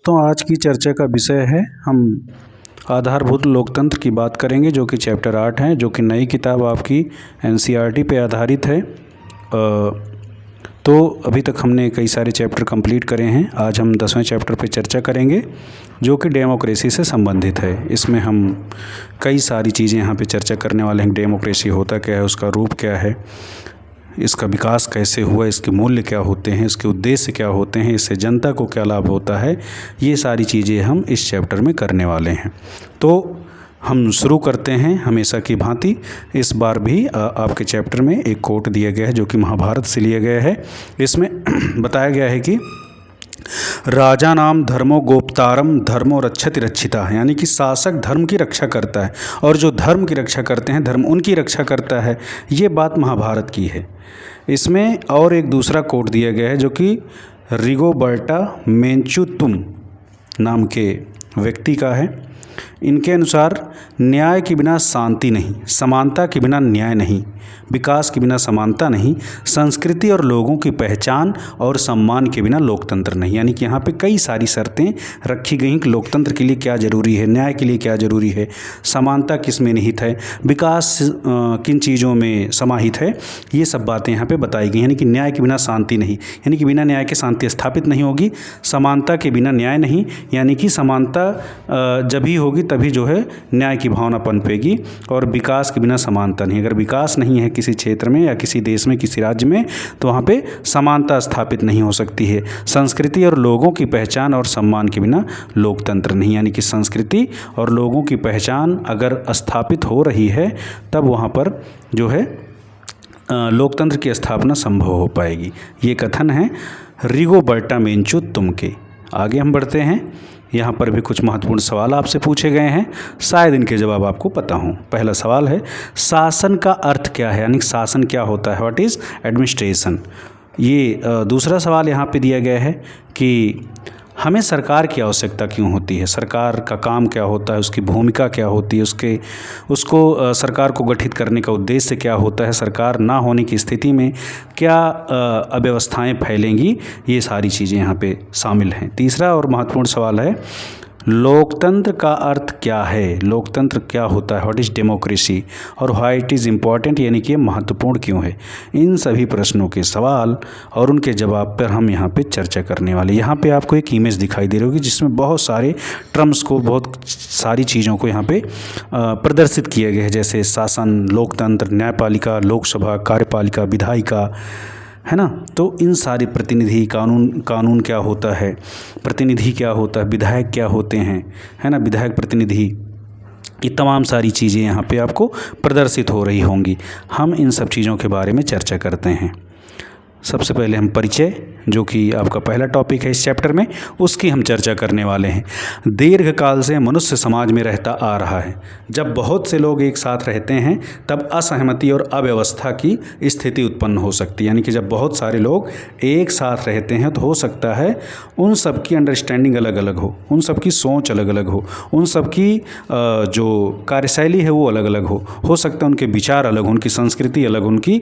दोस्तों, आज की चर्चा का विषय है, हम आधारभूत लोकतंत्र की बात करेंगे, जो कि चैप्टर 8 है, जो कि नई किताब आपकी एनसीईआरटी पे आधारित है। तो अभी तक हमने कई सारे चैप्टर कंप्लीट करे हैं। आज हम 10वें चैप्टर पे चर्चा करेंगे, जो कि डेमोक्रेसी से संबंधित है। इसमें हम कई सारी चीज़ें यहाँ पे चर्चा करने वाले हैं। डेमोक्रेसी होता क्या है, उसका रूप क्या है, इसका विकास कैसे हुआ, इसके मूल्य क्या होते हैं, इसके उद्देश्य क्या होते हैं, इससे जनता को क्या लाभ होता है, ये सारी चीज़ें हम इस चैप्टर में करने वाले हैं। तो हम शुरू करते हैं हमेशा की भांति। इस बार भी आपके चैप्टर में एक कोट दिया गया है, जो कि महाभारत से लिया गया है। इसमें बताया गया है कि राजा नाम धर्मो गोप्तारम धर्मो रक्षति रक्षिता, यानी कि शासक धर्म की रक्षा करता है और जो धर्म की रक्षा करते हैं धर्म उनकी रक्षा करता है। ये बात महाभारत की है। इसमें और एक दूसरा कोट दिया गया है, जो कि रिगोबर्टा मेंचुतुम नाम के व्यक्ति का है। इनके अनुसार न्याय के बिना शांति नहीं, समानता के बिना न्याय नहीं, विकास के बिना समानता नहीं, संस्कृति और लोगों की पहचान और सम्मान के बिना लोकतंत्र नहीं। यानी कि यहाँ पे कई सारी शर्तें रखी गई कि लोकतंत्र के लिए क्या ज़रूरी है, न्याय के लिए क्या ज़रूरी है, समानता किस में निहित है, विकास किन चीज़ों में समाहित है, ये सब बातें यहाँ पे बताई गई। यानी कि न्याय के बिना शांति नहीं, यानी कि बिना न्याय के शांति स्थापित नहीं होगी। समानता के बिना न्याय नहीं, यानी कि समानता जब ही होगी तभी जो है न्याय की भावना पनपेगी। और विकास के बिना समानता नहीं, अगर विकास नहीं है किसी क्षेत्र में या किसी देश में, किसी राज्य में, तो वहाँ पे समानता स्थापित नहीं हो सकती है। संस्कृति और लोगों की पहचान और सम्मान के बिना लोकतंत्र नहीं, यानी कि संस्कृति और लोगों की पहचान अगर स्थापित हो रही है तब वहाँ पर जो है लोकतंत्र की स्थापना संभव हो पाएगी। ये कथन है रिगोबर्टा मेंचुतुम के। आगे हम बढ़ते हैं। यहाँ पर भी कुछ महत्वपूर्ण सवाल आपसे पूछे गए हैं, शायद इनके जवाब आपको पता हों। पहला सवाल है, शासन का अर्थ क्या है, यानी शासन क्या होता है, व्हाट इज़ एडमिनिस्ट्रेशन। ये दूसरा सवाल यहाँ पे दिया गया है कि हमें सरकार की आवश्यकता क्यों होती है, सरकार का काम क्या होता है, उसकी भूमिका क्या होती है, उसको सरकार को गठित करने का उद्देश्य क्या होता है, सरकार ना होने की स्थिति में क्या अव्यवस्थाएं फैलेंगी, ये सारी चीज़ें यहाँ पे शामिल हैं। तीसरा और महत्वपूर्ण सवाल है, लोकतंत्र का अर्थ क्या है, लोकतंत्र क्या होता है, व्हाट इज़ डेमोक्रेसी, और व्हाई इट इज़ इम्पॉर्टेंट, यानी कि ये महत्वपूर्ण क्यों है। इन सभी प्रश्नों के सवाल और उनके जवाब पर हम यहाँ पे चर्चा करने वाले। यहाँ पे आपको एक इमेज दिखाई दे रही होगी, जिसमें बहुत सारे टर्म्स को, बहुत सारी चीज़ों को यहाँ पे प्रदर्शित किया गया है, जैसे शासन, लोकतंत्र, न्यायपालिका, लोकसभा, कार्यपालिका, विधायिका, है ना। तो इन सारे प्रतिनिधि, कानून क्या होता है, प्रतिनिधि क्या होता है, विधायक क्या होते हैं, है ना, विधायक, प्रतिनिधि, ये तमाम सारी चीज़ें यहाँ पे आपको प्रदर्शित हो रही होंगी। हम इन सब चीज़ों के बारे में चर्चा करते हैं। सबसे पहले हम परिचय, जो कि आपका पहला टॉपिक है इस चैप्टर में, उसकी हम चर्चा करने वाले हैं। दीर्घकाल से मनुष्य समाज में रहता आ रहा है। जब बहुत से लोग एक साथ रहते हैं तब असहमति और अव्यवस्था की स्थिति उत्पन्न हो सकती है। यानी कि जब बहुत सारे लोग एक साथ रहते हैं तो हो सकता है उन सब की अंडरस्टैंडिंग अलग अलग हो, उन सब की सोच अलग अलग हो, उन सब की जो कार्यशैली है वो अलग अलग हो सकता है उनके विचार अलग हो, उनकी संस्कृति अलग, उनकी,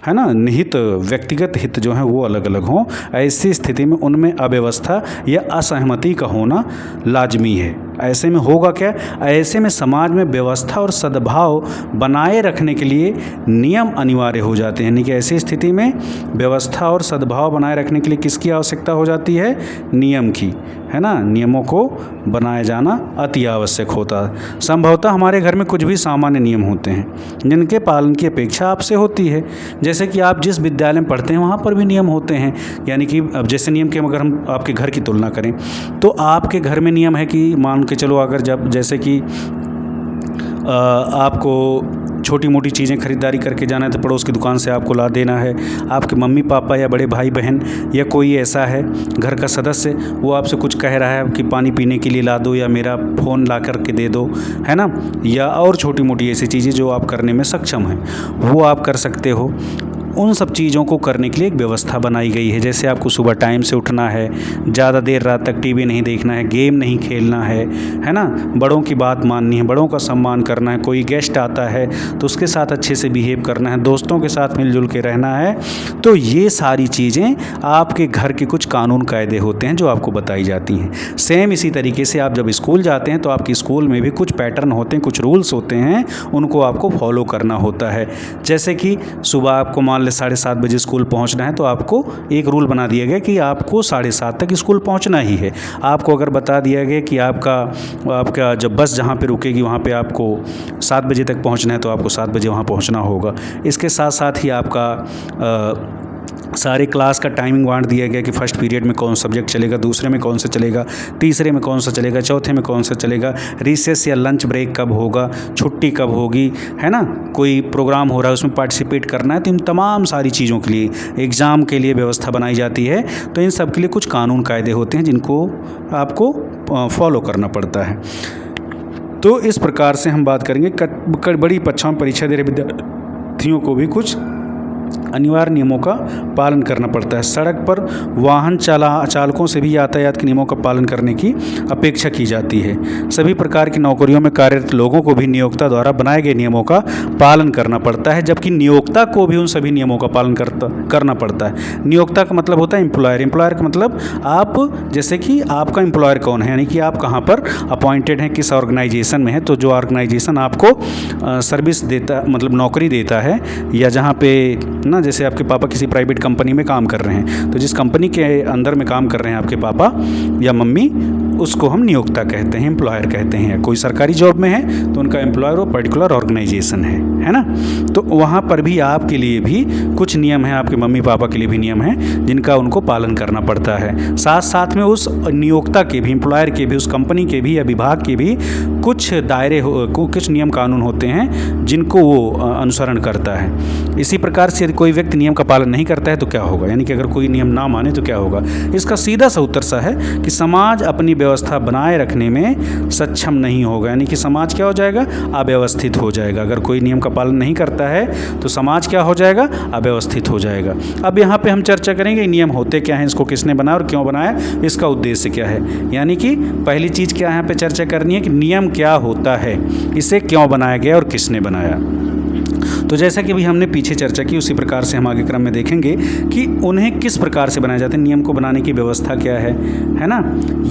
है ना, निहित व्यक्तिगत हित जो हैं वो अलग अलग हों। ऐसी स्थिति में उनमें अव्यवस्था या असहमति का होना लाजमी है। ऐसे में होगा क्या, ऐसे में समाज में व्यवस्था और सद्भाव बनाए रखने के लिए नियम अनिवार्य हो जाते हैं। यानी कि ऐसी स्थिति में व्यवस्था और सद्भाव बनाए रखने के लिए किसकी आवश्यकता हो जाती है, नियम की, है ना। नियमों को बनाए जाना अति आवश्यक होता है। संभवतः हमारे घर में कुछ भी सामान्य नियम होते हैं जिनके पालन की अपेक्षा आपसे होती है। जैसे कि आप जिस विद्यालय में पढ़ते हैं वहाँ पर भी नियम होते हैं। यानी कि अब जैसे नियम के, अगर हम आपके घर की तुलना करें तो आपके घर में नियम है कि मान के चलो, अगर जैसे कि आपको छोटी मोटी चीज़ें खरीदारी करके जाना है तो पड़ोस की दुकान से आपको ला देना है। आपके मम्मी पापा या बड़े भाई बहन या कोई ऐसा है घर का सदस्य, वो आपसे कुछ कह रहा है कि पानी पीने के लिए ला दो या मेरा फ़ोन ला कर के दे दो, है ना, या और छोटी मोटी ऐसी चीज़ें जो आप करने में सक्षम हैं वो आप कर सकते हो। उन सब चीज़ों को करने के लिए एक व्यवस्था बनाई गई है। जैसे आपको सुबह टाइम से उठना है, ज़्यादा देर रात तक टीवी नहीं देखना है, गेम नहीं खेलना है ना, बड़ों की बात माननी है, बड़ों का सम्मान करना है, कोई गेस्ट आता है तो उसके साथ अच्छे से बिहेव करना है, दोस्तों के साथ मिलजुल के रहना है। तो ये सारी चीज़ें आपके घर के कुछ कानून कायदे होते हैं जो आपको बताई जाती हैं। सेम इसी तरीके से आप जब स्कूल जाते हैं तो आपके स्कूल में भी कुछ पैटर्न होते हैं, कुछ रूल्स होते हैं, उनको आपको फॉलो करना होता है। जैसे कि सुबह आपको मान ले 7:30 बजे स्कूल पहुंचना है तो आपको एक रूल बना दिया गया कि आपको 7:30 तक स्कूल पहुंचना ही है। आपको अगर बता दिया गया कि आपका जब बस जहां पे रुकेगी वहां पे आपको 7 बजे तक पहुंचना है तो आपको 7 बजे वहां पहुंचना होगा। इसके साथ साथ ही आपका सारे क्लास का टाइमिंग बांट दिया गया कि फर्स्ट पीरियड में कौन सब्जेक्ट चलेगा, दूसरे में कौन सा चलेगा, तीसरे में कौन सा चलेगा, चौथे में कौन सा चलेगा, रिसेस या लंच ब्रेक कब होगा, छुट्टी कब होगी, है ना, कोई प्रोग्राम हो रहा है उसमें पार्टिसिपेट करना है। तो इन तमाम सारी चीज़ों के लिए एग्ज़ाम के लिए व्यवस्था बनाई जाती है। तो इन सब के लिए कुछ कानून कायदे होते हैं जिनको आपको फॉलो करना पड़ता है। तो इस प्रकार से हम बात करेंगे बड़ी परीक्षाओं में परीक्षा दे रहे विद्यार्थियों को भी कुछ अनिवार्य नियमों का पालन करना पड़ता है। सड़क पर वाहन चालकों से भी यातायात के नियमों का पालन करने की अपेक्षा की जाती है। सभी प्रकार की नौकरियों में कार्यरत लोगों को भी नियोक्ता द्वारा बनाए गए नियमों का पालन करना पड़ता है, जबकि नियोक्ता को भी उन सभी नियमों का पालन करना पड़ता है। नियोक्ता का मतलब होता है एम्प्लॉयर। एम्प्लॉयर का मतलब आप, जैसे कि आपका एम्प्लॉयर कौन है, यानी कि आप कहाँ पर अपॉइंटेड हैं, किस ऑर्गेनाइजेशन में है। तो जो ऑर्गेनाइजेशन आपको सर्विस देता, मतलब नौकरी देता है, या जहाँ पे ना, जैसे आपके पापा किसी प्राइवेट कंपनी में काम कर रहे हैं तो जिस कंपनी के अंदर में काम कर रहे हैं आपके पापा या मम्मी, उसको हम नियोक्ता कहते हैं, एम्प्लॉयर कहते हैं। कोई सरकारी जॉब में है तो उनका एम्प्लॉयर वो पर्टिकुलर ऑर्गेनाइजेशन है ना। तो वहाँ पर भी आपके लिए भी कुछ नियम हैं, आपके मम्मी पापा के लिए भी नियम हैं जिनका उनको पालन करना पड़ता है। साथ साथ में उस नियोक्ता के भी, एम्प्लॉयर के भी, उस कंपनी के भी या विभाग के भी कुछ दायरे कुछ नियम कानून होते हैं जिनको वो अनुसरण करता है। इसी प्रकार से यदि कोई व्यक्ति नियम का पालन नहीं करता है तो क्या होगा, यानी कि अगर कोई नियम ना माने तो क्या होगा। इसका सीधा सा उत्तर सा है कि समाज अपनी व्यवस्था बनाए रखने में सक्षम नहीं होगा, यानी कि समाज क्या हो जाएगा, अव्यवस्थित हो जाएगा। अगर कोई नियम का पालन नहीं करता है तो समाज क्या हो जाएगा, अव्यवस्थित हो जाएगा। अब यहाँ पे हम चर्चा करेंगे नियम होते क्या हैं, इसको किसने बनाया और क्यों बनाया, इसका उद्देश्य क्या है। यानी कि पहली चीज़ क्या यहाँ पे चर्चा करनी है कि नियम क्या होता है, इसे क्यों बनाया गया और किसने बनाया। तो जैसा कि अभी हमने पीछे चर्चा की उसी प्रकार से हम आगे क्रम में देखेंगे कि उन्हें किस प्रकार से बनाए जाते हैं, नियम को बनाने की व्यवस्था क्या है ना।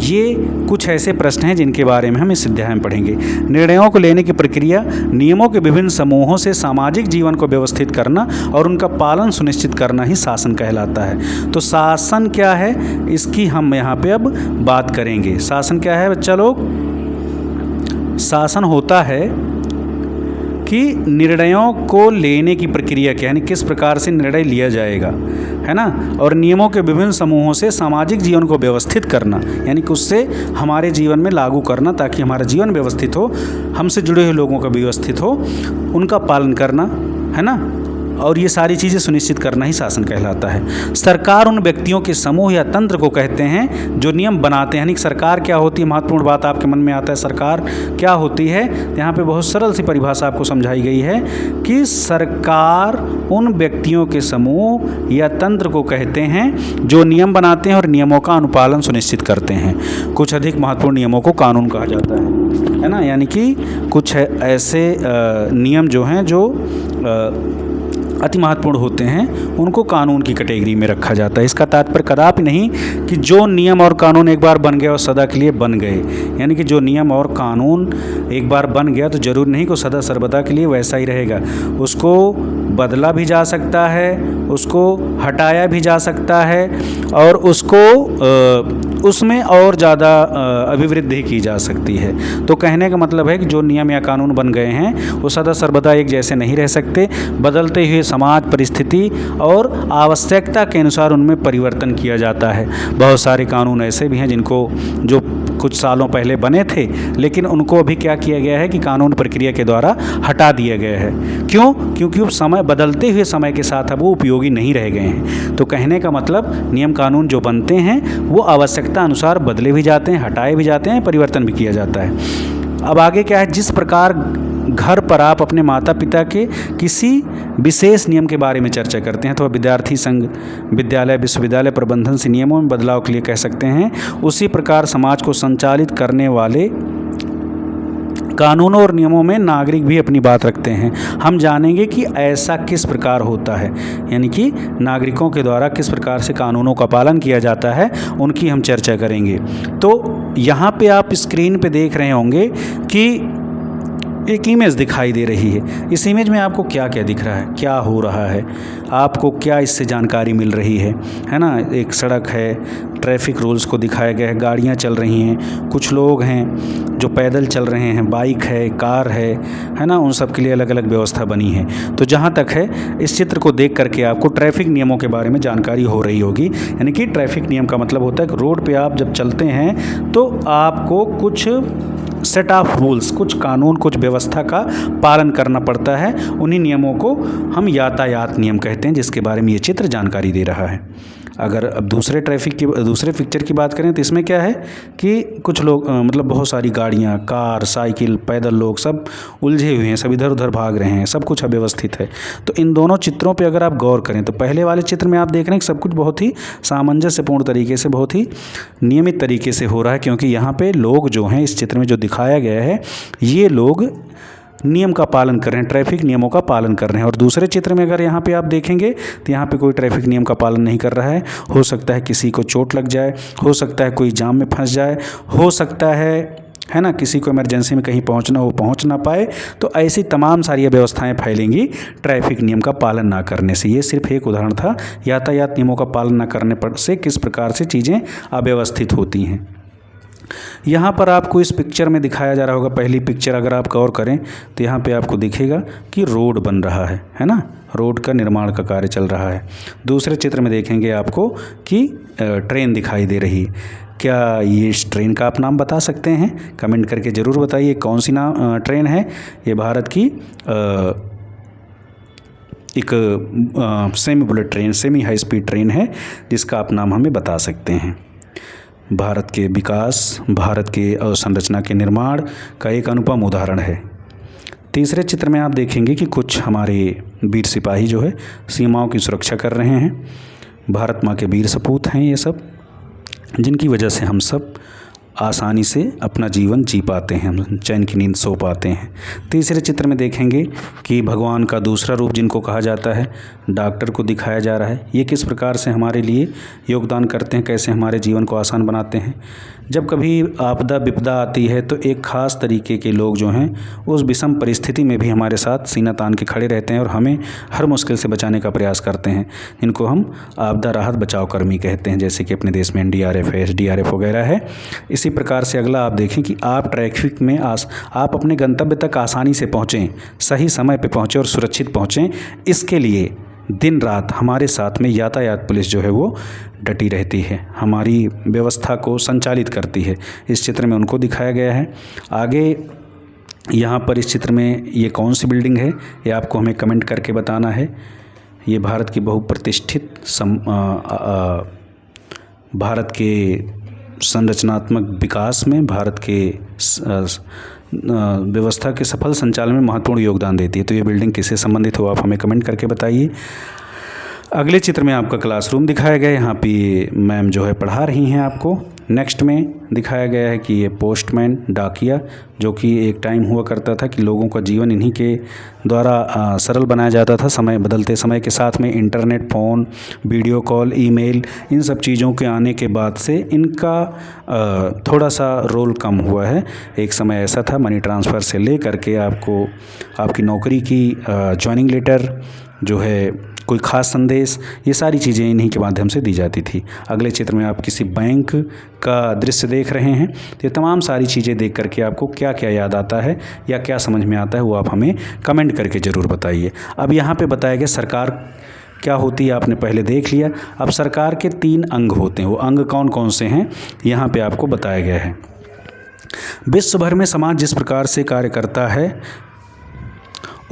ये कुछ ऐसे प्रश्न हैं जिनके बारे में हम इस अध्याय में पढ़ेंगे। निर्णयों को लेने की प्रक्रिया, नियमों के विभिन्न समूहों से सामाजिक जीवन को व्यवस्थित करना और उनका पालन सुनिश्चित करना ही शासन कहलाता है। तो शासन क्या है, इसकी हम यहाँ पे अब बात करेंगे। शासन क्या है बच्चा लोग, शासन होता है कि निर्णयों को लेने की प्रक्रिया क्या है, यानी किस प्रकार से निर्णय लिया जाएगा, है ना, और नियमों के विभिन्न समूहों से सामाजिक जीवन को व्यवस्थित करना, यानी कि उससे हमारे जीवन में लागू करना ताकि हमारा जीवन व्यवस्थित हो, हमसे जुड़े हुए लोगों का व्यवस्थित हो, उनका पालन करना, है ना, और ये सारी चीज़ें सुनिश्चित करना ही शासन कहलाता है। सरकार उन व्यक्तियों के समूह या तंत्र को कहते हैं जो नियम बनाते हैं। यानी सरकार क्या होती है, महत्वपूर्ण बात आपके मन में आता है, सरकार क्या होती है। यहाँ पे बहुत सरल सी परिभाषा आपको समझाई गई है कि सरकार उन व्यक्तियों के समूह या तंत्र को कहते हैं जो नियम बनाते हैं और नियमों का अनुपालन सुनिश्चित करते हैं। कुछ अधिक महत्वपूर्ण नियमों को कानून कहा जाता है ना, यानी कि कुछ ऐसे नियम जो हैं जो अति महत्वपूर्ण होते हैं उनको कानून की कैटेगरी में रखा जाता है। इसका तात्पर्य कदापि नहीं कि जो नियम और कानून एक बार बन गए और सदा के लिए बन गए, यानी कि जो नियम और कानून एक बार बन गया तो जरूर नहीं कि सदा सर्वदा के लिए वैसा ही रहेगा। उसको बदला भी जा सकता है, उसको हटाया भी जा सकता है और उसको उसमें और ज़्यादा अभिवृद्धि की जा सकती है। तो कहने का मतलब है कि जो नियम या कानून बन गए हैं वो सदा सर्वदा एक जैसे नहीं रह सकते, बदलते हुए समाज परिस्थिति और आवश्यकता के अनुसार उनमें परिवर्तन किया जाता है। बहुत सारे कानून ऐसे भी हैं जिनको जो कुछ सालों पहले बने थे लेकिन उनको अभी क्या किया गया है कि कानून प्रक्रिया के द्वारा हटा दिया गया है। क्यों? क्योंकि वो समय बदलते हुए समय के साथ अब वो उपयोगी नहीं रह गए हैं। तो कहने का मतलब नियम कानून जो बनते हैं वो आवश्यकता अनुसार बदले भी जाते हैं, हटाए भी जाते हैं, परिवर्तन भी किया जाता है। अब आगे क्या है, जिस प्रकार घर पर आप अपने माता पिता के किसी विशेष नियम के बारे में चर्चा करते हैं, तो विद्यार्थी संघ, विद्यालय, विश्वविद्यालय प्रबंधन से नियमों में बदलाव के लिए कह सकते हैं, उसी प्रकार समाज को संचालित करने वाले कानूनों और नियमों में नागरिक भी अपनी बात रखते हैं। हम जानेंगे कि ऐसा किस प्रकार होता है, यानी कि नागरिकों के द्वारा किस प्रकार से कानूनों का पालन किया जाता है, उनकी हम चर्चा करेंगे। तो यहाँ पे आप स्क्रीन पे देख रहे होंगे कि एक इमेज दिखाई दे रही है। इस इमेज में आपको क्या क्या दिख रहा है, क्या हो रहा है, आपको क्या इससे जानकारी मिल रही है ना। एक सड़क है, ट्रैफिक रूल्स को दिखाया गया है, गाड़ियाँ चल रही हैं, कुछ लोग हैं जो पैदल चल रहे हैं, बाइक है, कार है ना, उन सब के लिए अलग अलग व्यवस्था बनी है। तो जहाँ तक है, इस चित्र को देख करके आपको ट्रैफिक नियमों के बारे में जानकारी हो रही होगी। यानी कि ट्रैफिक नियम का मतलब होता है कि रोड पे आप जब चलते हैं तो आपको कुछ सेट ऑफ रूल्स, कुछ कानून, कुछ व्यवस्था का पालन करना पड़ता है। उन्हीं नियमों को हम यातायात नियम कहते हैं, जिसके बारे में ये चित्र जानकारी दे रहा है। अगर अब दूसरे पिक्चर की बात करें तो इसमें क्या है कि कुछ लोग मतलब बहुत सारी गाड़ियाँ, कार, साइकिल, पैदल लोग सब उलझे हुए हैं, सब इधर उधर भाग रहे हैं, सब कुछ अव्यवस्थित है। तो इन दोनों चित्रों पे अगर आप गौर करें तो पहले वाले चित्र में आप देख रहे हैं कि सब कुछ बहुत ही सामंजस्यपूर्ण तरीके से, बहुत ही नियमित तरीके से हो रहा है, क्योंकि यहाँ पे लोग जो हैं, इस चित्र में जो दिखाया गया है, ये लोग नियम का पालन कर रहे हैं, ट्रैफिक नियमों का पालन कर रहे हैं। और दूसरे चित्र में अगर यहाँ पे आप देखेंगे तो यहाँ पे कोई ट्रैफिक नियम का पालन नहीं कर रहा है। हो सकता है किसी को चोट लग जाए, हो सकता है कोई जाम में फंस जाए, हो सकता है ना, किसी को इमरजेंसी में कहीं पहुँचना हो, पहुँच ना पाए। तो ऐसी तमाम सारी व्यवस्थाएं फैलेंगी ट्रैफिक नियम का पालन ना करने से। ये सिर्फ एक उदाहरण था यातायात नियमों का पालन ना करने पर से किस प्रकार से चीज़ें अव्यवस्थित होती हैं। यहाँ पर आपको इस पिक्चर में दिखाया जा रहा होगा, पहली पिक्चर अगर आप गौर करें तो यहाँ पे आपको दिखेगा कि रोड बन रहा है ना, रोड का निर्माण का कार्य चल रहा है। दूसरे चित्र में देखेंगे आपको कि ट्रेन दिखाई दे रही है। क्या ये इस ट्रेन का आप नाम बता सकते हैं? कमेंट करके ज़रूर बताइए कौन सी ट्रेन है। ये भारत की एक semi bullet train, semi high speed train है, जिसका आप नाम हमें बता सकते हैं। भारत के विकास, भारत के अवसंरचना के निर्माण का एक अनुपम उदाहरण है। तीसरे चित्र में आप देखेंगे कि कुछ हमारे वीर सिपाही जो है सीमाओं की सुरक्षा कर रहे हैं। भारत माँ के वीर सपूत हैं ये सब, जिनकी वजह से हम सब आसानी से अपना जीवन जी पाते हैं, हम चैन की नींद सो पाते हैं। तीसरे चित्र में देखेंगे कि भगवान का दूसरा रूप जिनको कहा जाता है, डॉक्टर को दिखाया जा रहा है। ये किस प्रकार से हमारे लिए योगदान करते हैं, कैसे हमारे जीवन को आसान बनाते हैं। जब कभी आपदा विपदा आती है तो एक ख़ास तरीके के लोग जो हैं उस विषम परिस्थिति में भी हमारे साथ सीना तान के खड़े रहते हैं और हमें हर मुश्किल से बचाने का प्रयास करते हैं, जिनको हम आपदा राहत बचाव कर्मी कहते हैं, जैसे कि अपने देश में NDRF है, SDRF वगैरह है। इसी प्रकार से अगला आप देखें कि आप ट्रैफिक में आप अपने गंतव्य तक आसानी से पहुँचें, सही समय पर पहुँचें और सुरक्षित पहुँचें। इसके लिए दिन रात हमारे साथ में यातायात पुलिस जो है वो डटी रहती है, हमारी व्यवस्था को संचालित करती है। इस चित्र में उनको दिखाया गया है। आगे यहाँ पर इस चित्र में ये कौन सी बिल्डिंग है, ये आपको हमें कमेंट करके बताना है। ये भारत की बहुप्रतिष्ठित भारत के संरचनात्मक विकास में, भारत के व्यवस्था के सफल संचालन में महत्वपूर्ण योगदान देती है। तो ये बिल्डिंग किससे संबंधित हो, आप हमें कमेंट करके बताइए। अगले चित्र में आपका क्लासरूम दिखाया गया है, यहाँ पे मैम जो है पढ़ा रही हैं आपको। नेक्स्ट में दिखाया गया है कि ये पोस्टमैन, डाकिया, जो कि एक टाइम हुआ करता था कि लोगों का जीवन इन्हीं के द्वारा सरल बनाया जाता था। समय बदलते समय के साथ में internet, phone, video call, email, इन सब चीज़ों के आने के बाद से इनका थोड़ा सा रोल कम हुआ है। एक समय ऐसा था मनी ट्रांसफ़र से ले करके आपको आपकी नौकरी की ज्वाइनिंग लेटर जो है, कोई ख़ास संदेश, ये सारी चीज़ें इन्हीं के माध्यम से दी जाती थी। अगले चित्र में आप किसी बैंक का दृश्य देख रहे हैं। तो ये तमाम सारी चीज़ें देख करके आपको क्या क्या याद आता है या क्या समझ में आता है, वो आप हमें कमेंट करके ज़रूर बताइए। अब यहाँ पे बताया गया सरकार क्या होती है, आपने पहले देख लिया। अब सरकार के 3 अंग होते हैं, वो अंग कौन कौन से हैं यहाँ पर आपको बताया गया है। विश्व भर में समाज जिस प्रकार से कार्य करता है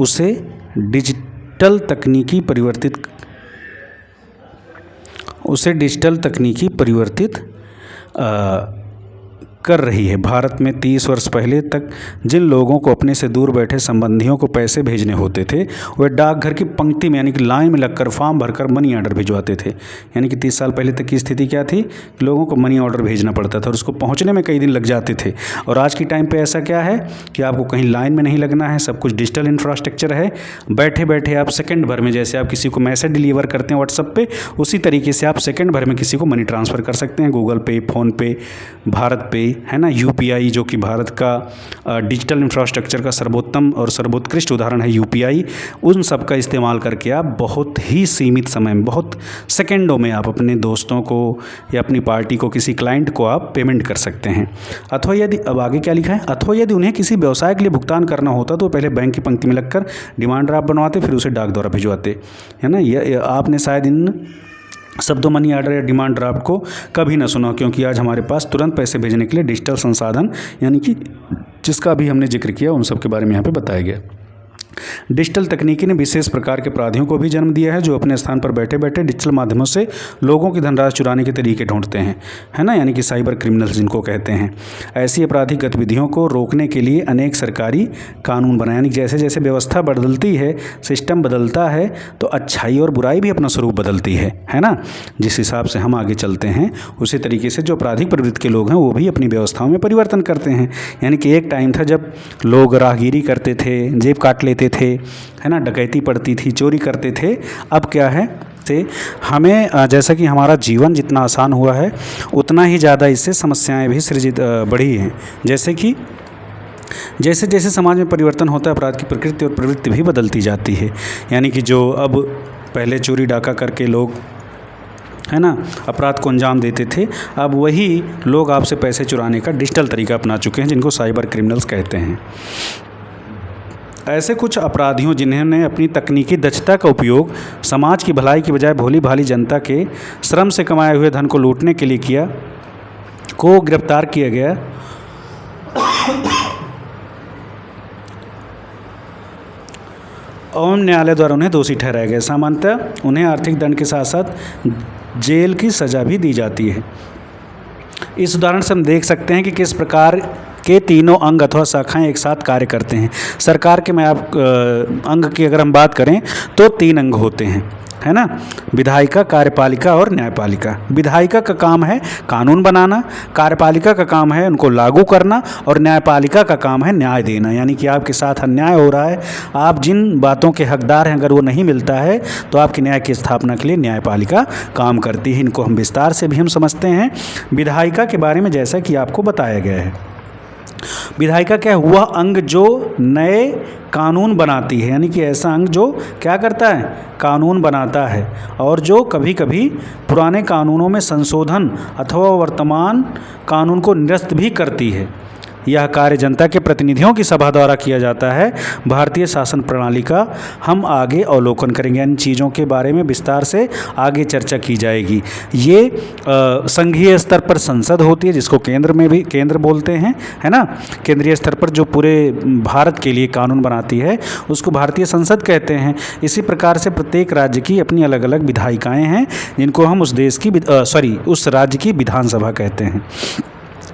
उसे डिजिटल तकनीकी परिवर्तित कर रही है। भारत में 30 वर्ष पहले तक जिन लोगों को अपने से दूर बैठे संबंधियों को पैसे भेजने होते थे वे डाकघर की पंक्ति में यानी कि लाइन में लगकर फॉर्म भरकर मनी ऑर्डर भिजवाते थे। यानी कि 30 साल पहले तक की स्थिति क्या थी, लोगों को मनी ऑर्डर भेजना पड़ता था और उसको पहुंचने में कई दिन लग जाते थे। और आज की टाइम पे ऐसा क्या है कि आपको कहीं लाइन में नहीं लगना है, सब कुछ डिजिटल इंफ्रास्ट्रक्चर है। बैठे बैठे आप सेकंड भर में, जैसे आप किसी को मैसेज डिलीवर करते हैं व्हाट्सएप पे, उसी तरीके से आप सेकंड भर में किसी को मनी ट्रांसफ़र कर सकते हैं। गूगल पे, फ़ोन पे, भारत पे, है ना, यूपीआई जो कि भारत का डिजिटल इंफ्रास्ट्रक्चर का सर्वोत्तम और सर्वोत्कृष्ट उदाहरण है यूपीआई। उन सब का इस्तेमाल करके आप बहुत ही सीमित समय में, बहुत सेकंडों में आप अपने दोस्तों को या अपनी पार्टी को, किसी क्लाइंट को आप पेमेंट कर सकते हैं। अथवा यदि, अब आगे क्या लिखा है, अथवा यदि उन्हें किसी व्यवसाय के लिए भुगतान करना होता तो पहले बैंक की पंक्ति में लगकर डिमांड ड्राफ्ट बनवाते, फिर उसे डाक द्वारा भिजवाते, है ना। यह आपने शायद इन शब्दों मनी ऑर्डर या डिमांड ड्राफ्ट को कभी ना सुना, क्योंकि आज हमारे पास तुरंत पैसे भेजने के लिए डिजिटल संसाधन, यानी कि जिसका अभी हमने जिक्र किया, उन सब के बारे में यहाँ पे बताया गया। डिजिटल तकनीकी ने विशेष प्रकार के अपराधियों को भी जन्म दिया है, जो अपने स्थान पर बैठे बैठे डिजिटल माध्यमों से लोगों की धनराशि चुराने के तरीके ढूंढते हैं, है ना, यानी कि साइबर क्रिमिनल्स जिनको कहते हैं। ऐसी आपराधिक गतिविधियों को रोकने के लिए अनेक सरकारी कानून बनाए, यानी जैसे जैसे व्यवस्था बदलती है, सिस्टम बदलता है, तो अच्छाई और बुराई भी अपना स्वरूप बदलती है ना। जिस हिसाब से हम आगे चलते हैं उसी तरीके से जो आपराधिक प्रवृत्ति के लोग हैं वो भी अपनी व्यवस्थाओं में परिवर्तन करते हैं। यानी कि एक टाइम था जब लोग राहगीरी करते थे, जेब काट लेते थे, है ना, डकैती पड़ती थी, चोरी करते थे। अब क्या है से हमें, जैसा कि हमारा जीवन जितना आसान हुआ है उतना ही ज़्यादा इससे समस्याएं भी सृजित बढ़ी हैं। जैसे कि जैसे जैसे समाज में परिवर्तन होता है, अपराध की प्रकृति और प्रवृत्ति भी बदलती जाती है। यानी कि जो अब पहले चोरी डाका करके लोग, है ना, अपराध को अंजाम देते थे, अब वही लोग आपसे पैसे चुराने का डिजिटल तरीका अपना चुके हैं, जिनको साइबर क्रिमिनल्स कहते हैं। ऐसे कुछ अपराधियों जिन्होंने अपनी तकनीकी दक्षता का उपयोग समाज की भलाई की बजाय भोली भाली जनता के श्रम से कमाए हुए धन को लूटने के लिए किया, को गिरफ्तार किया गया और न्यायालय द्वारा उन्हें दोषी ठहराया गया। सामान्यतः उन्हें आर्थिक दंड के साथ साथ जेल की सज़ा भी दी जाती है। इस उदाहरण से हम देख सकते हैं कि किस प्रकार के तीनों अंग अथवा शाखाएं एक साथ कार्य करते हैं। सरकार के अंग की अगर हम बात करें तो 3 अंग होते हैं, है ना, विधायिका, कार्यपालिका और न्यायपालिका। विधायिका का काम है कानून बनाना, कार्यपालिका का काम है उनको लागू करना और न्यायपालिका का काम है न्याय देना। यानी कि आपके साथ अन्याय हो रहा है, आप जिन बातों के हकदार हैं, अगर वो नहीं मिलता है तो आपकी न्याय की स्थापना के लिए न्यायपालिका काम करती है। इनको हम विस्तार से भी हम समझते हैं। विधायिका के बारे में जैसा कि आपको बताया गया है, विधायिका क्या है, वह अंग जो नए कानून बनाती है, यानी कि ऐसा अंग जो क्या करता है, कानून बनाता है और जो कभी कभी पुराने कानूनों में संशोधन अथवा वर्तमान कानून को निरस्त भी करती है। यह कार्य जनता के प्रतिनिधियों की सभा द्वारा किया जाता है। भारतीय शासन प्रणाली का हम आगे अवलोकन करेंगे, इन चीज़ों के बारे में विस्तार से आगे चर्चा की जाएगी। ये संघीय स्तर पर संसद होती है, जिसको केंद्र में भी केंद्र बोलते हैं, है ना। केंद्रीय स्तर पर जो पूरे भारत के लिए कानून बनाती है उसको भारतीय संसद कहते हैं। इसी प्रकार से प्रत्येक राज्य की अपनी अलग अलग विधायिकाएँ हैं, जिनको हम उस राज्य की विधानसभा कहते हैं।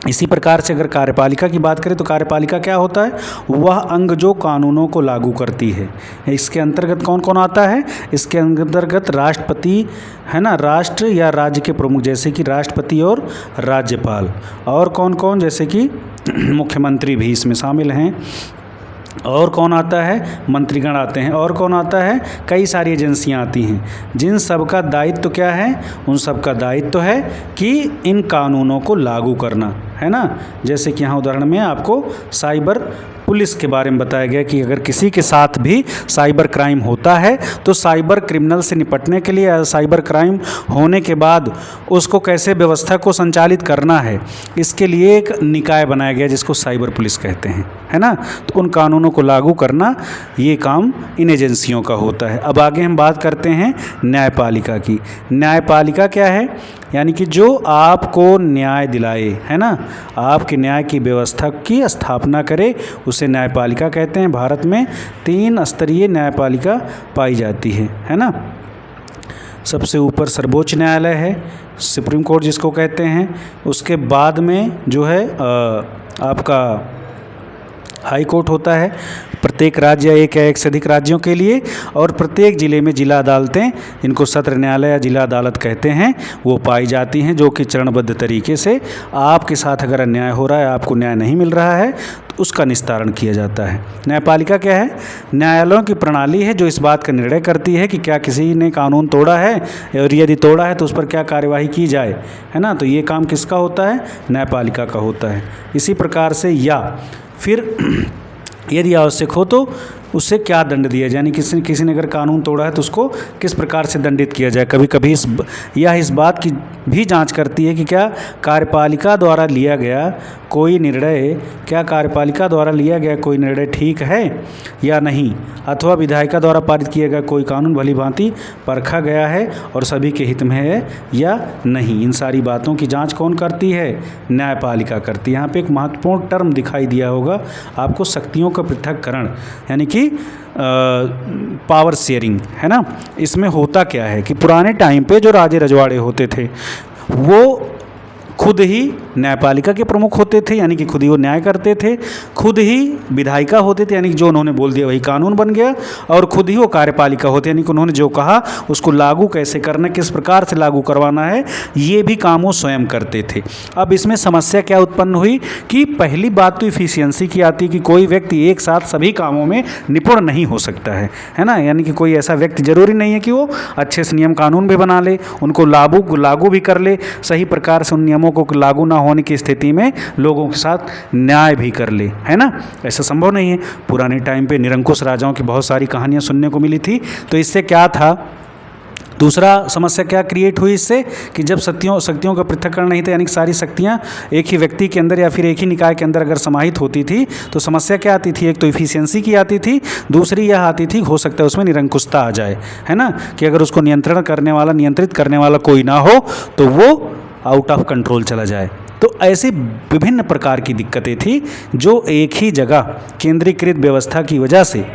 इसी प्रकार से अगर कार्यपालिका की बात करें तो कार्यपालिका क्या होता है, वह अंग जो कानूनों को लागू करती है। इसके अंतर्गत कौन कौन आता है, इसके अंतर्गत राष्ट्रपति, है ना, राष्ट्र या राज्य के प्रमुख जैसे कि राष्ट्रपति और राज्यपाल, और कौन कौन जैसे कि मुख्यमंत्री भी इसमें शामिल हैं। और कौन आता है, मंत्रीगण आते हैं। और कौन आता है, कई सारी एजेंसियां आती हैं, जिन सब का दायित्व क्या है, उन सब का दायित्व है कि इन कानूनों को लागू करना, है ना। जैसे कि यहाँ उदाहरण में आपको साइबर पुलिस के बारे में बताया गया कि अगर किसी के साथ भी साइबर क्राइम होता है तो साइबर क्रिमिनल से निपटने के लिए, साइबर क्राइम होने के बाद उसको कैसे व्यवस्था को संचालित करना है, इसके लिए एक निकाय बनाया गया जिसको साइबर पुलिस कहते हैं, है ना। तो उन कानूनों को लागू करना, ये काम इन एजेंसियों का होता है। अब आगे हम बात करते हैं न्यायपालिका की। न्यायपालिका क्या है, यानी कि जो आपको न्याय दिलाए, है ना, आपके न्याय की व्यवस्था की स्थापना करे, उसे न्यायपालिका कहते हैं। भारत में 3 स्तरीय न्यायपालिका पाई जाती है ना। सबसे ऊपर सर्वोच्च न्यायालय है, सुप्रीम कोर्ट जिसको कहते हैं, उसके बाद में जो है आपका हाई कोर्ट होता है प्रत्येक राज्य या एक या एक से अधिक राज्यों के लिए, और प्रत्येक ज़िले में जिला अदालतें, जिनको सत्र न्यायालय या जिला अदालत कहते हैं, वो पाई जाती हैं, जो कि चरणबद्ध तरीके से आपके साथ अगर अन्याय हो रहा है, आपको न्याय नहीं मिल रहा है, तो उसका निस्तारण किया जाता है। न्यायपालिका क्या है? न्यायालयों की प्रणाली है जो इस बात का निर्णय करती है कि क्या किसी ने कानून तोड़ा है, और यदि तोड़ा है तो उस पर क्या कार्यवाही की जाए, है ना। तो ये काम किसका होता है? न्यायपालिका का होता है। इसी प्रकार से या फिर यदि आवश्यक हो तो उससे क्या दंड दिया जाए, यानी किसी ने अगर कानून तोड़ा है तो उसको किस प्रकार से दंडित किया जाए। कभी कभी इस बात की भी जांच करती है कि क्या कार्यपालिका द्वारा लिया गया कोई निर्णय ठीक है या नहीं, अथवा विधायिका द्वारा पारित किया गया कोई कानून भली भांति परखा गया है और सभी के हित में है या नहीं। इन सारी बातों की जांच कौन करती है? न्यायपालिका करती है। यहाँ पे एक महत्वपूर्ण टर्म दिखाई दिया होगा आपको, शक्तियों का पृथक्करण, यानी कि पावर शेयरिंग, है ना। इसमें होता क्या है कि पुराने टाइम पे जो राजे रजवाड़े होते थे वो खुद ही न्यायपालिका के प्रमुख होते थे, यानी कि खुद ही वो न्याय करते थे, खुद ही विधायिका होते थे, यानी कि जो उन्होंने बोल दिया वही कानून बन गया, और खुद ही वो कार्यपालिका होते, यानी कि उन्होंने जो कहा उसको लागू कैसे करना, किस प्रकार से लागू करवाना है, ये भी काम वो स्वयं करते थे। अब इसमें समस्या क्या उत्पन्न हुई कि पहली बात तो इफिशियंसी की आती कि कोई व्यक्ति एक साथ सभी कामों में निपुण नहीं हो सकता है ना। यानी कि कोई ऐसा व्यक्ति जरूरी नहीं है कि वो अच्छे से नियम कानून भी बना ले, उनको लागू भी कर ले, सही प्रकार से उन नियमों को लागू ना होने की स्थिति में लोगों के साथ न्याय भी कर ले, है ना। ऐसा संभव नहीं है। पुराने टाइम पे निरंकुश राजाओं की बहुत सारी कहानियां सुनने को मिली थी। तो इससे क्या था, दूसरा समस्या क्या क्रिएट हुई इससे कि जब शक्तियों का पृथक्करण नहीं था, यानी कि सारी शक्तियाँ एक ही व्यक्ति के अंदर या फिर एक ही निकाय के अंदर अगर समाहित होती थी तो समस्या क्या आती थी? एक तो इफिशियंसी की आती थी, दूसरी यह आती थी हो सकता है उसमें निरंकुशता आ जाए, है ना, कि अगर उसको नियंत्रित करने वाला कोई ना हो तो वो आउट ऑफ कंट्रोल चला जाए। तो ऐसी विभिन्न प्रकार की दिक्कतें थी जो एक ही जगह केंद्रीकृत व्यवस्था की वजह से,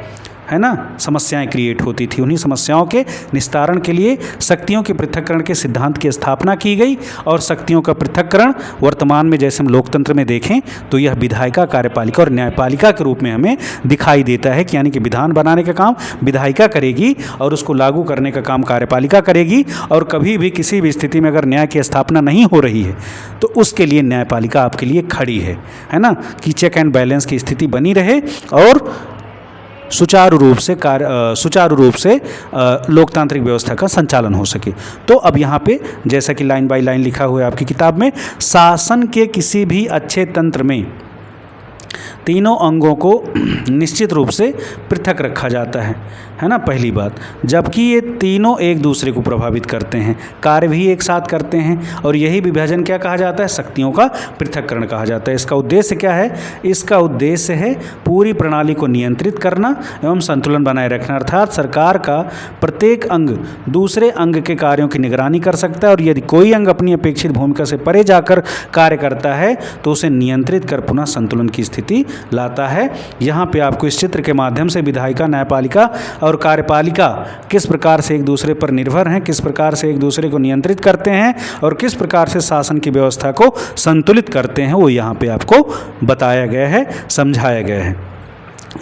है ना, समस्याएं क्रिएट होती थी। उन्हीं समस्याओं के निस्तारण के लिए शक्तियों के पृथक्करण के सिद्धांत की स्थापना की गई, और शक्तियों का पृथक्करण वर्तमान में जैसे हम लोकतंत्र में देखें तो यह विधायिका, कार्यपालिका और न्यायपालिका के रूप में हमें दिखाई देता है कि यानी कि विधान बनाने का काम विधायिका करेगी और उसको लागू करने का काम कार्यपालिका करेगी, और कभी भी किसी भी स्थिति में अगर न्याय की स्थापना नहीं हो रही है तो उसके लिए न्यायपालिका आपके लिए खड़ी है ना, कि चेक एंड बैलेंस की स्थिति बनी रहे और सुचारू रूप से लोकतांत्रिक व्यवस्था का संचालन हो सके। तो अब यहाँ पे जैसा कि लाइन बाय लाइन लिखा हुआ है आपकी किताब में, शासन के किसी भी अच्छे तंत्र में तीनों अंगों को निश्चित रूप से पृथक रखा जाता है ना, पहली बात। जबकि ये तीनों एक दूसरे को प्रभावित करते हैं, कार्य भी एक साथ करते हैं, और यही विभाजन क्या कहा जाता है? शक्तियों का पृथक्करण कहा जाता है। इसका उद्देश्य क्या है? इसका उद्देश्य है पूरी प्रणाली को नियंत्रित करना एवं संतुलन बनाए रखना, अर्थात सरकार का प्रत्येक अंग दूसरे अंग के कार्यों की निगरानी कर सकता है, और यदि कोई अंग अपनी अपेक्षित भूमिका से परे जाकर कार्य करता है तो उसे नियंत्रित कर पुनः संतुलन की स्थिति लाता है। यहाँ पे आपको इस चित्र के माध्यम से विधायिका, न्यायपालिका और कार्यपालिका किस प्रकार से एक दूसरे पर निर्भर हैं, किस प्रकार से एक दूसरे को नियंत्रित करते हैं और किस प्रकार से शासन की व्यवस्था को संतुलित करते हैं, वो यहाँ पे आपको बताया गया है, समझाया गया है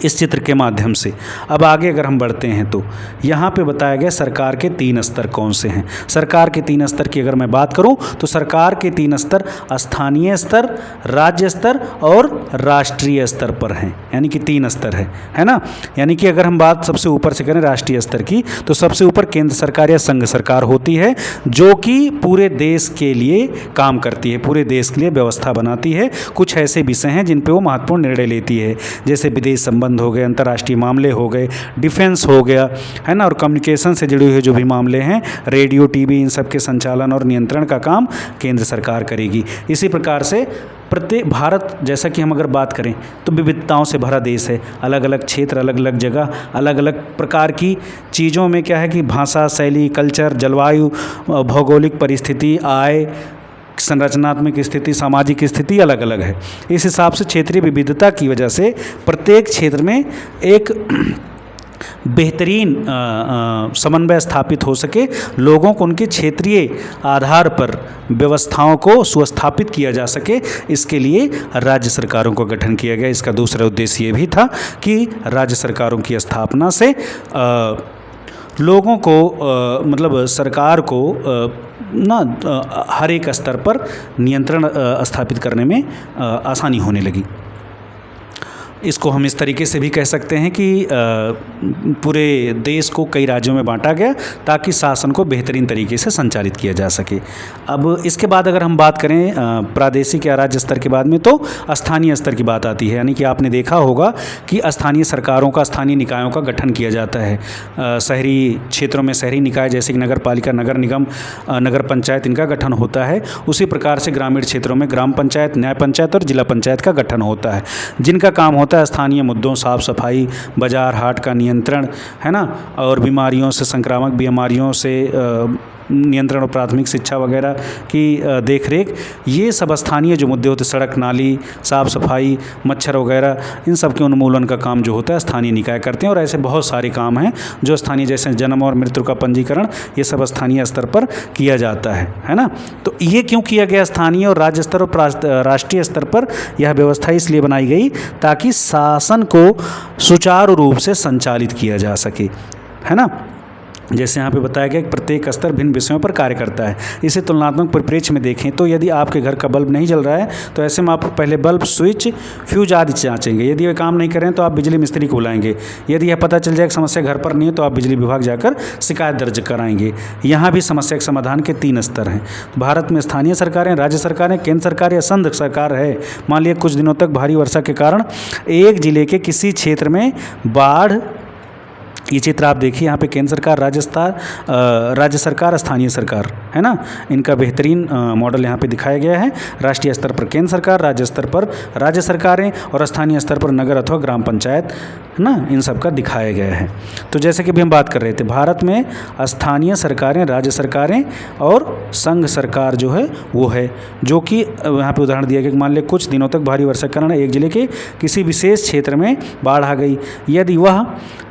इस चित्र के माध्यम से। अब आगे अगर हम बढ़ते हैं तो यहाँ पे बताया गया सरकार के 3 स्तर कौन से हैं। सरकार के 3 स्तर की अगर मैं बात करूँ तो सरकार के 3 स्तर स्थानीय स्तर, राज्य स्तर और राष्ट्रीय स्तर पर हैं, यानी कि 3 स्तर है ना। यानी कि अगर हम बात सबसे ऊपर से करें राष्ट्रीय स्तर की, तो सबसे ऊपर केंद्र सरकार या संघ सरकार होती है, जो कि पूरे देश के लिए काम करती है, पूरे देश के लिए व्यवस्था बनाती है। कुछ ऐसे विषय हैं जिन पर वो महत्वपूर्ण निर्णय लेती है, जैसे विदेश संबंध हो गए, अंतर्राष्ट्रीय मामले हो गए, डिफेंस हो गया, है ना, और कम्युनिकेशन से जुड़े हुए जो भी मामले हैं, रेडियो, टीवी, इन सब के संचालन और नियंत्रण का काम केंद्र सरकार करेगी। इसी प्रकार से प्रत्येक भारत, जैसा कि हम अगर बात करें तो विविधताओं से भरा देश है, अलग अलग क्षेत्र, अलग अलग जगह, अलग अलग प्रकार की चीज़ों में क्या है कि भाषा, शैली, कल्चर, जलवायु, भौगोलिक परिस्थिति, आय, संरचनात्मक स्थिति, सामाजिक स्थिति अलग अलग है। इस हिसाब से क्षेत्रीय विविधता की वजह से प्रत्येक क्षेत्र में एक बेहतरीन समन्वय स्थापित हो सके, लोगों को उनके क्षेत्रीय आधार पर व्यवस्थाओं को सुस्थापित किया जा सके, इसके लिए राज्य सरकारों का गठन किया गया। इसका दूसरा उद्देश्य ये भी था कि राज्य सरकारों की स्थापना से लोगों को मतलब सरकार को हर एक स्तर पर नियंत्रण स्थापित करने में आसानी होने लगी। इसको हम इस तरीके से भी कह सकते हैं कि पूरे देश को कई राज्यों में बांटा गया ताकि शासन को बेहतरीन तरीके से संचालित किया जा सके। अब इसके बाद अगर हम बात करें प्रादेशिक या राज्य स्तर के बाद में, तो स्थानीय स्तर की बात आती है। यानी कि आपने देखा होगा कि स्थानीय सरकारों का, स्थानीय निकायों का गठन किया जाता है। शहरी क्षेत्रों में शहरी निकाय जैसे कि नगर पालिका, नगर निगम, नगर पंचायत, इनका गठन होता है। उसी प्रकार से ग्रामीण क्षेत्रों में ग्राम पंचायत, न्याय पंचायत और जिला पंचायत का गठन होता है, जिनका काम होता है स्थानीय मुद्दों, साफ सफाई, बाजार हाट का नियंत्रण, है ना, और बीमारियों से, संक्रामक बीमारियों से नियंत्रण और प्राथमिक शिक्षा वगैरह की देखरेख। ये सब स्थानीय जो मुद्दे होते, सड़क नाली, साफ सफाई, मच्छर वगैरह, इन सब के उन्मूलन का काम जो होता है स्थानीय निकाय करते हैं। और ऐसे बहुत सारे काम हैं जो स्थानीय, जैसे जन्म और मृत्यु का पंजीकरण, ये सब स्थानीय स्तर पर किया जाता है ना। तो ये क्यों किया गया स्थानीय और राज्य स्तर और राष्ट्रीय स्तर पर? यह व्यवस्था इसलिए बनाई गई ताकि शासन को सुचारू रूप से संचालित किया जा सके, है ना। जैसे यहाँ पे बताया गया कि प्रत्येक स्तर भिन्न विषयों पर कार्य करता है। इसे तुलनात्मक परिप्रेक्ष्य में देखें तो यदि आपके घर का बल्ब नहीं जल रहा है तो ऐसे में आप पहले बल्ब, स्विच, फ्यूज आदि जांचेंगे। यदि वे काम नहीं करें तो आप बिजली मिस्त्री को बुलाएंगे। यदि यह पता चल जाए कि समस्या घर पर नहीं है तो आप बिजली विभाग जाकर शिकायत दर्ज कराएंगे। यहाँ भी समस्या के समाधान के 3 स्तर हैं। भारत में स्थानीय सरकारें, राज्य सरकारें, केंद्र सरकार या संघ सरकार है। मान लिया कुछ दिनों तक भारी वर्षा के कारण एक जिले के किसी क्षेत्र में बाढ़, ये चित्र आप देखिए, यहाँ पे केंद्र सरकार, राज्य सरकार, स्थानीय सरकार, है ना, इनका बेहतरीन मॉडल यहाँ पे दिखाया गया है। राष्ट्रीय स्तर पर केंद्र सरकार, राज्य स्तर पर राज्य सरकारें और स्थानीय स्तर पर नगर अथवा ग्राम पंचायत, है ना, इन सब का दिखाया गया है। तो जैसे कि अभी हम बात कर रहे थे, भारत में स्थानीय सरकारें, राज्य सरकारें और संघ सरकार जो है वो है, जो कि यहाँ पे उदाहरण दिया गया कि मान लिया कुछ दिनों तक भारी वर्षा के कारण एक जिले के किसी विशेष क्षेत्र में बाढ़ आ गई। यदि वह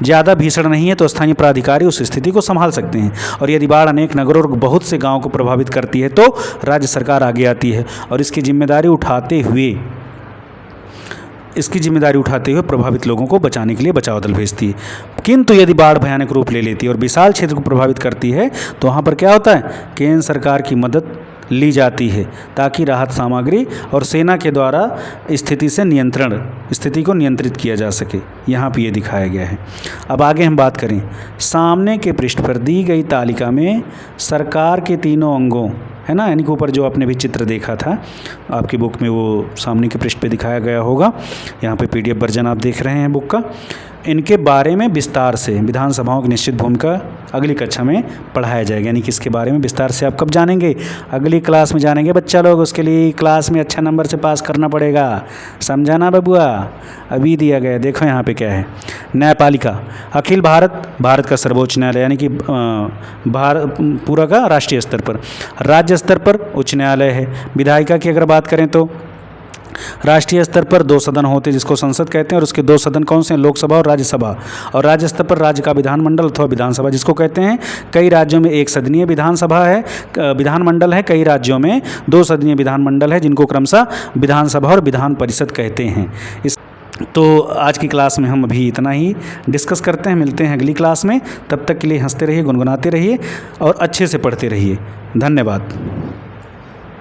ज़्यादा भीषण नहीं है तो स्थानीय प्राधिकारी उस स्थिति को संभाल सकते हैं। और यदि बाढ़ अनेक नगरों और बहुत से गाँव को प्रभावित करती है तो राज्य सरकार आगे आती है और इसकी जिम्मेदारी उठाते हुए प्रभावित लोगों को बचाने के लिए बचाव दल भेजती है। किंतु यदि बाढ़ भयानक रूप ले लेती है और विशाल क्षेत्र को प्रभावित करती है तो वहाँ पर क्या होता है, केंद्र सरकार की मदद ली जाती है ताकि राहत सामग्री और सेना के द्वारा स्थिति को नियंत्रित किया जा सके। यहाँ पे ये दिखाया गया है। अब आगे हम बात करें, सामने के पृष्ठ पर दी गई तालिका में सरकार के तीनों अंगों, है ना, यानी कि ऊपर जो आपने भी चित्र देखा था आपकी बुक में, वो सामने के पृष्ठ पे दिखाया गया होगा। यहाँ पे PDF वर्जन आप देख रहे हैं बुक का। इनके बारे में विस्तार से विधानसभाओं की निश्चित भूमिका अगली कक्षा में पढ़ाया जाएगा। यानी कि इसके बारे में विस्तार से आप कब जानेंगे? अगली क्लास में जानेंगे बच्चा लोग। उसके लिए क्लास में अच्छा नंबर से पास करना पड़ेगा, समझा ना बबुआ? अभी दिया गया, देखो यहाँ पे क्या है। न्यायपालिका, अखिल भारत का सर्वोच्च न्यायालय, यानी कि पूरा का राष्ट्रीय स्तर पर। राज्य स्तर पर उच्च न्यायालय है। विधायिका की अगर बात करें तो राष्ट्रीय स्तर पर 2 सदन होते हैं जिसको संसद कहते हैं, और उसके 2 सदन कौन से हैं? लोकसभा और राज्यसभा। और राज्य स्तर पर राज्य का विधानमंडल अथवा विधानसभा जिसको कहते हैं। कई राज्यों में 1 सदनीय विधानसभा है, विधानमंडल है। कई राज्यों में 2 सदनीय विधानमंडल है जिनको क्रमशः विधानसभा और विधान परिषद कहते हैं। तो आज की क्लास में हम अभी इतना ही डिस्कस करते हैं। मिलते हैं अगली क्लास में। तब तक के लिए हंसते रहिए, गुनगुनाते रहिए और अच्छे से पढ़ते रहिए। धन्यवाद।